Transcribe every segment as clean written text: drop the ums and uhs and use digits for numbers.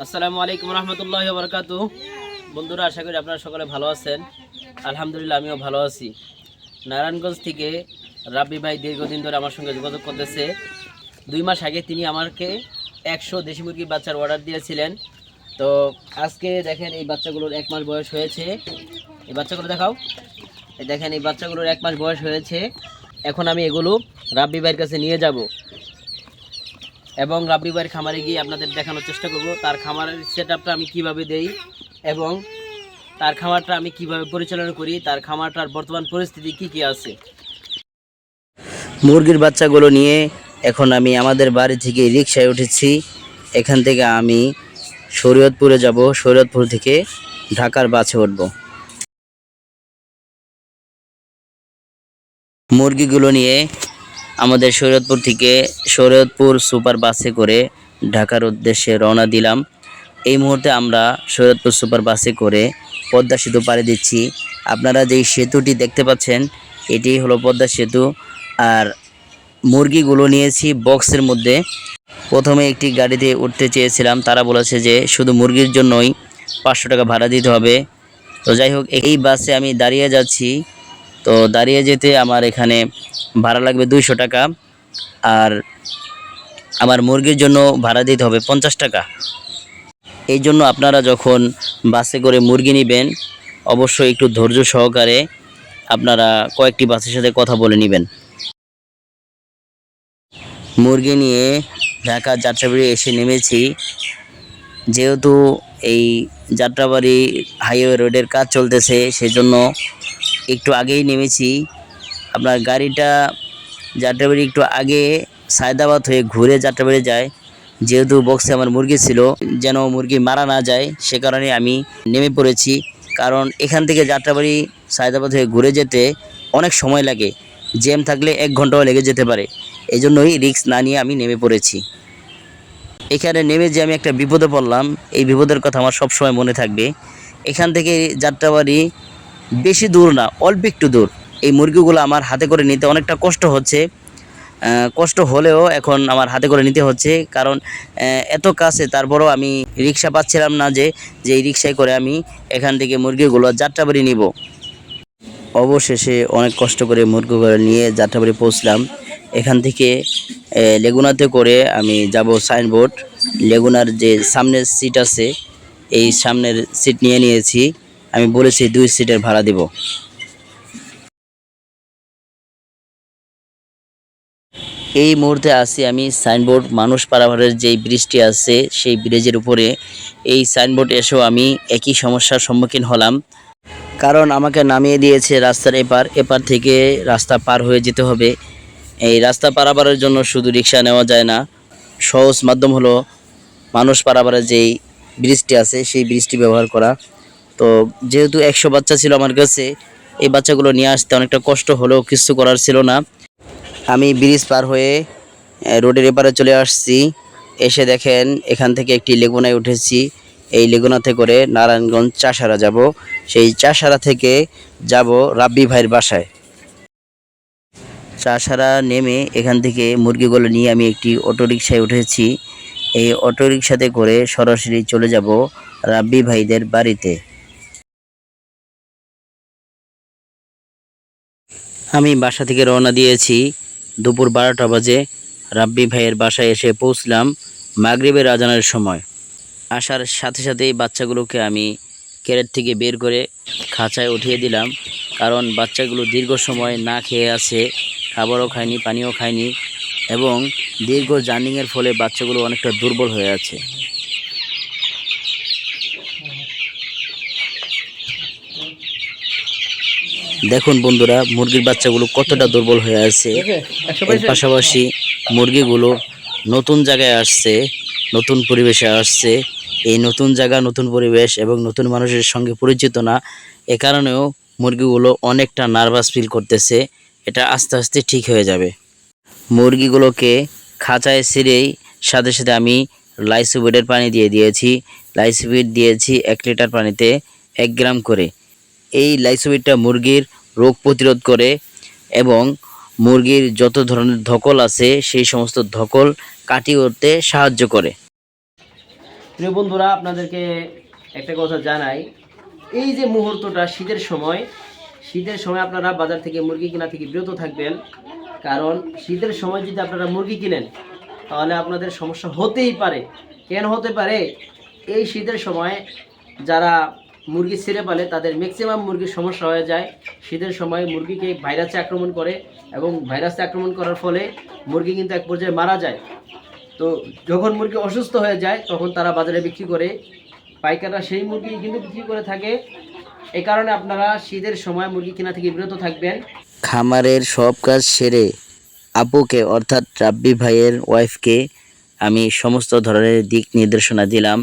আসসালামু আলাইকুম রহমতুল্লাহি ওয়া বারাকাতুহু। বন্ধুরা, আশা করি আপনারা সকলে ভালো আছেন। আলহামদুলিল্লাহ, আমিও ভালো আছি। নারায়ণগঞ্জ থেকে রাব্বি ভাই দীর্ঘদিন ধরে আমার সঙ্গে যোগাযোগ করতেছে। 2 মাস আগে তিনি আমাকে 100 দেশি মুরগির বাচ্চার অর্ডার দিয়েছিলেন। তো আজকে দেখেন এই বাচ্চাগুলোর 1 মাস বয়স হয়েছে। এই বাচ্চাগুলো দেখাও। দেখেন এই বাচ্চাগুলোর 1 মাস বয়স হয়েছে। এখন আমি এগুলো রাব্বি ভাইয়ের কাছে নিয়ে যাব এবং রাব্বি ভাইয়ের খামারে গিয়ে আপনাদের দেখানোর চেষ্টা করব তার খামারের সেটআপটা আমি কিভাবে দেই এবং তার খামারটা আমি কিভাবে পরিচালনা করি, তার খামারটার বর্তমান পরিস্থিতি কি আছে। মুরগির বাচ্চাগুলো নিয়ে এখন আমি আমাদের বাড়ি থেকে রিকশায় উঠেছি। এখান থেকে আমি শরীয়তপুরে যাব, শরীয়তপুর থেকে ঢাকার বাসে উঠব। মুরগিগুলো নিয়ে আমাদের শরীয়তপুর সুপার বাসে করে ঢাকার উদ্দেশ্যে রওনা দিলাম। এই মুহূর্তে আমরা শরীয়তপুর সুপার বাসে করে পদ্মা সেতু পাড়ি দিচ্ছি। আপনারা যেই সেতুটি দেখতে পাচ্ছেন এটি হলো পদ্মা সেতু। আর মুরগিগুলো নিয়েছি বক্সের মধ্যে। প্রথমে একটি গাড়িতে উঠতে চেয়েছিলাম, তারা বলেছে যে শুধু মুরগির জন্যই 500 টাকা ভাড়া দিতে হবে। তো যাই হোক, এই বাসে আমি দাঁড়িয়ে যাচ্ছি। তো দাঁড়িয়ে যেতে আমার এখানে ভাড়া লাগবে 200 টাকা, আর আমার মুরগির জন্য ভাড়া দিতে হবে 50 টাকা। এই জন্য আপনারা যখন বাসে করে মুরগি নেবেন অবশ্যই একটু ধৈর্য সহকারে আপনারা কয়েকটি বাসের সাথে কথা বলে নেবেন। মুরগি নিয়ে ঢাকা যাত্রাবাড়ি এসে নেমেছি। যেহেতু এই যাত্রাবাড়ি হাইওয়ে রোডের কাজ চলতেছে সেজন্য একটু আগেই নেমেছি। আপনার গাড়িটা যাত্রাবাড়ি একটু আগে সায়দাবাদ হয়ে ঘুরে যাত্রাবাড়ি যায়। যেহেতু বক্সে আমার মুরগি ছিল, যেন মুরগি মারা না যায় সে কারণে আমি নেমে পড়েছি। কারণ এখান থেকে যাত্রাবাড়ি সায়দাবাদ হয়ে ঘুরে যেতে অনেক সময় লাগে, জ্যাম থাকলে 1 ঘন্টাও লেগে যেতে পারে। এই জন্যই রিস্ক না নিয়ে আমি নেমে পড়েছি। এখানে নেমে যে আমি একটা বিপদে পড়লাম, এই বিপদের কথা আমার সবসময় মনে থাকবে। এখান থেকে যাত্রাবাড়ি বেশি দূর না, অল্প একটু দূর। এই মুরগিগুলো আমার হাতে করে নিতে অনেকটা কষ্ট হচ্ছে। কষ্ট হলেও এখন আমার হাতে করে নিতে হচ্ছে, কারণ এত কাছে, তারপরও আমি রিক্সা পাচ্ছিলাম না যে এই রিক্সায় করে আমি এখান থেকে মুরগিগুলো যাত্রাবাড়ি নিব। অবশেষে অনেক কষ্ট করে মুরগিগুলো নিয়ে যাত্রাবাড়ি পৌঁছলাম। এখান থেকে লেগুনাতে করে আমি যাব সাইনবোর্ড। লেগুনার যে সামনের সিট আছে এই সামনের সিট নিয়ে নিয়েছি। আমি বলেছি 2 সিটের ভাড়া দেব। এই মুহূর্তে আছি আমি সাইনবোর্ড মানুষ পারাভারের যেই ব্রিজটি আছে সেই ব্রিজের উপরে। এই সাইনবোর্ড এসেও আমি একই সমস্যার সম্মুখীন হলাম, কারণ আমাকে নামিয়ে দিয়েছে রাস্তার এপার থেকে রাস্তা পার হয়ে যেতে হবে। এই রাস্তা পারাপারের জন্য শুধু রিক্সা নেওয়া যায় না, সহজ মাধ্যম হলো মানুষ পারাপারের যেই ব্রিজটি আছে সেই ব্রিজটি ব্যবহার করা। তো যেহেতু 100 বাচ্চা ছিল আমার কাছে, এই বাচ্চাগুলো নিয়ে আসতে অনেকটা কষ্ট হলেও কিছু করার ছিল না। আমি ব্রিজ পার হয়ে রোডের এপারে চলে আসছি। এসে দেখেন এখান থেকে একটি লেগুনায় উঠেছি। এই লেগুনাতে করে নারায়ণগঞ্জ চাষারা যাব। সেই চাষারা থেকে যাব রাব্বি ভাইয়ের বাসায়। চাষারা নেমে এখান থেকে মুরগিগুলো নিয়ে আমি একটি অটোরিকশায় উঠেছি। এই অটোরিকশাতে করে সরাসরি চলে যাব রাব্বি ভাইদের বাড়িতে। আমি বাসা থেকে রওনা দিয়েছি দুপুর 12টা বাজে। রাব্বি ভাইয়ের বাসায় এসে পৌঁছলাম মাগরিবের আজানের সময়। আসার সাথে সাথেই বাচ্চাগুলোকে আমি ক্যারেট থেকে বের করে খাঁচায় উঠিয়ে দিলাম, কারণ বাচ্চাগুলো দীর্ঘ সময় না খেয়ে আছে, খাবারও খায়নি, পানিও খায়নি এবং দীর্ঘ জার্নিংয়ের ফলে বাচ্চাগুলো অনেকটা দুর্বল হয়ে আছে। দেখুন বন্ধুরা, মুরগির বাচ্চাগুলো কতটা দুর্বল হয়ে আছে। এর পাশাপাশি মুরগিগুলো নতুন জায়গায় আসছে, নতুন পরিবেশে আসছে। এই নতুন জায়গা, নতুন পরিবেশ এবং নতুন মানুষের সঙ্গে পরিচিত না, এ কারণেও মুরগিগুলো অনেকটা নার্ভাস ফিল করতেছে। এটা আস্তে আস্তে ঠিক হয়ে যাবে। মুরগিগুলোকে খাঁচায় ছেড়েই সাথে সাথে আমি লাইসোভিটের পানি দিয়ে দিয়েছি। লাইসোভিট দিয়েছি 1 লিটার পানিতে 1 গ্রাম করে। এই লাইসোভিটটা মুরগির রোগ প্রতিরোধ করে এবং মুরগির যত ধরনের ধকল আছে সেই সমস্ত ধকল কাটিয়ে উঠতে সাহায্য করে। প্রিয় বন্ধুরা, আপনাদেরকে একটা কথা জানাই, এই যে মুহূর্তটা শীতের সময় আপনারা বাজার থেকে মুরগি কেনা থেকে বিরত থাকবেন। কারণ শীতের সময় যদি আপনারা মুরগি কিনেন তাহলে আপনাদের সমস্যা হতেই পারে। কেন হতে পারে? এই শীতের সময় যারা মুরগি ছেড়ে পালে তাদের ম্যাক্সিমাম মুরগির সমস্যা হয়ে যায়। শীতের সময় মুরগিকে ভাইরাসে আক্রমণ করে এবং ভাইরাসে আক্রমণ করার ফলে মুরগি কিন্তু এক পর্যায়ে মারা যায়। তো যখন মুরগি অসুস্থ হয়ে যায় তখন তারা বাজারে বিক্রি করে, পাইকাররা সেই মুরগি কিন্তু বিক্রি করে থাকে। এই কারণে আপনারা শীতের সময় মুরগি কেনা থেকে বিরত থাকবেন। খামারের সব কাজ সেরে আপুকে অর্থাৎ রাব্বি ভাইয়ের ওয়াইফকে আমি সমস্ত ধরনের দিক নির্দেশনা দিলাম।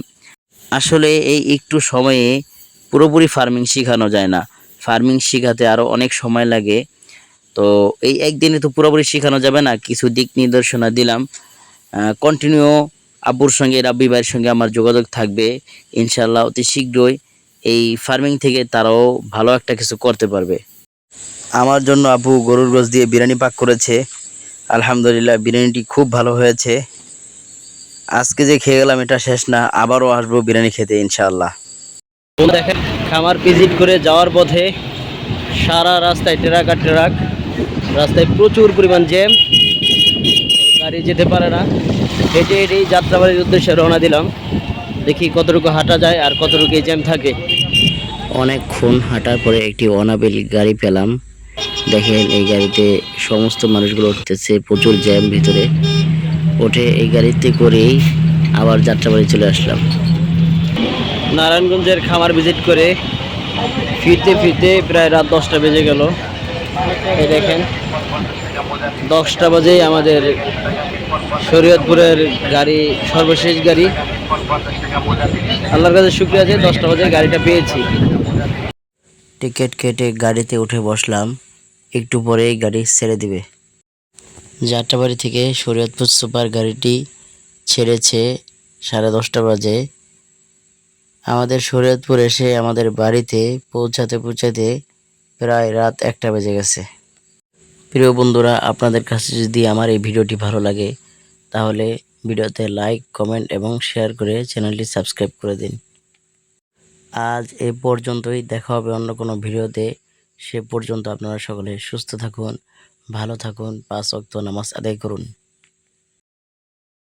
আসলে এই একটু সময়ে পুরোপুরি ফার্মিং শেখানো যায় না, ফার্মিং শেখাতে আরও অনেক সময় লাগে। তো এই একদিনে তো পুরোপুরি শেখানো যাবে না, কিছু দিক নির্দেশনা দিলাম। কন্টিনিউ আব্বুর সঙ্গে রাব্বি ভাইয়ের সঙ্গে আমার যোগাযোগ থাকবে ইনশাল্লাহ। অতি শীঘ্রই এই ফার্মিং থেকে তারাও ভালো একটা কিছু করতে পারবে। আমার জন্য আপু গরুর গোশত দিয়ে বিরিয়ানি পাক করেছে, আলহামদুলিল্লাহ বিরিয়ানিটি খুব ভালো হয়েছে। আজকে যে খেয়ে গেলাম এটা শেষ না, আবারও আসবো বিরিয়ানি খেতে ইনশাআল্লাহ। দেখেন, খামার ভিজিট করে যাওয়ার পথে সারা রাস্তায় ট্রাক আর ট্রাক, রাস্তায় প্রচুর পরিমাণ জ্যাম, গাড়ি যেতে পারে না। হেঁটে হেঁটেই যাত্রাবাড়ির উদ্দেশ্যে রওনা দিলাম। দেখি কতটুকু হাঁটা যায় আর কতটুকু জ্যাম থাকে। অনেকক্ষণ হাঁটার পরে একটি অনাবিল গাড়ি পেলাম। দেখেন এই গাড়িতে সমস্ত মানুষগুলো উঠতেছে, প্রচুর জ্যাম ভিতরে। উঠে এই গাড়িতে করেই আবার যাত্রাবাড়ি চলে আসলাম। নারায়ণগঞ্জের খামার ভিজিট করে ফিরতে ফিরতে প্রায় রাত 10টা বেজে গেল। এই দেখেন 10টা বাজেই আমাদের শরীয়তপুরের গাড়ি, সর্বশেষ গাড়ি। আল্লাহর কাছে শুকরিয়া আছে 10টা বাজে গাড়িটা পেয়েছি। টিকিট কেটে গাড়িতে উঠে বসলাম, একটু পরেই গাড়ি ছেড়ে দিবে। যাত্রাবাড়ি থেকে শরীয়তপুর সুপার গাড়িটি ছেড়েছে 10:30 বাজে। আমাদের শরীয়তপুর এসে আমাদের বাড়িতে পৌঁছাতে পৌঁছাতে প্রায় রাত 1টা বেজে গেছে। প্রিয় বন্ধুরা, আপনাদের কাছে যদি আমার এই ভিডিওটি ভালো লাগে তাহলে ভিডিওতে লাইক, কমেন্ট এবং শেয়ার করে চ্যানেলটি সাবস্ক্রাইব করে দিন। আজ এ পর্যন্তই, দেখা হবে অন্য কোনো ভিডিওতে। সে পর্যন্ত আপনারা সকলে সুস্থ থাকুন, ভালো থাকুন, 5 ওয়াক্ত নামাজ আদায় করুন।